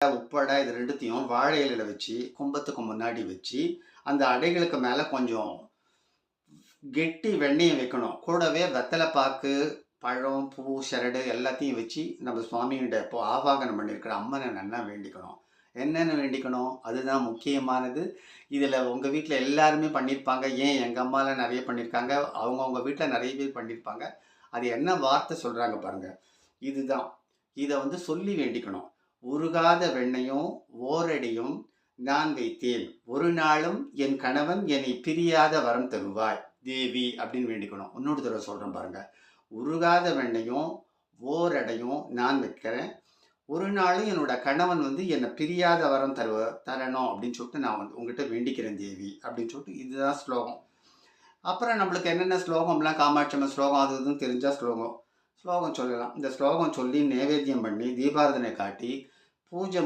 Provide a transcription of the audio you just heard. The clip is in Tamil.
உப்படை இது 2த்தையும் வாழை இலையில வச்சு, கும்பத்துக்கு முன்னாடி வச்சு, அந்த அடைகளுக்கு மேல கொஞ்சம் கெட்டி வெண்ணெய வைக்கணும். கூடவே வெத்தல பாக்கு, பழம், பூ, சரடு எல்லாத்தையும் வச்சு நம்ம சுவாமிகிட்ட இப்போ ஆவாகனம் பண்ணியிருக்கிற அம்மன நல்லா வேண்டிக்கணும். என்னன்னு வேண்டிக்கணும்? அதுதான் முக்கியமானது. இதில உங்க வீட்ல எல்லாருமே பண்ணியிருப்பாங்க. ஏன் எங்க அம்மாலாம் நெறைய பண்ணியிருக்காங்க. அவங்கவங்க வீட்ல நெறைய பேர் பண்ணியிருப்பாங்க. அது என்ன வார்த்தை சொல்றாங்க பாருங்க. இதுதான். இத வந்து சொல்லி வேண்டிக்கணும். "உருகாத வெண்ணெயும் ஓரடியும் நான் வைத்தேன். ஒரு நாளும் என் கணவன் என்னை பிரியாத வரம் தருவாய் தேவி" அப்படின்னு வேண்டிக்கணும். இன்னொரு தடவ சொல்றேன் பாருங்க. "உருகாத வெண்ணெயும் ஓரடையும் நான் வைக்கிறேன். ஒரு நாளும் என்னோட கணவன் வந்து என்ன பிரியாத வரம் தரணும் அப்படின்னு சொல்லிட்டு நான் வந்து உங்ககிட்ட வேண்டிக்கிறேன் தேவி" அப்படின்னு சொல்லிட்டு இதுதான் ஸ்லோகம். அப்புறம் நம்மளுக்கு என்னென்ன ஸ்லோகம்லாம் காமாட்சி அம்மன் ஸ்லோகம் அது இதுன்னு தெரிஞ்சா ஸ்லோகம். ஸ்லோகம் சொல்லலாம். இந்த ஸ்லோகம் சொல்லி நைவேத்தியம் பண்ணி, தீபாராதனை காட்டி, பூஜை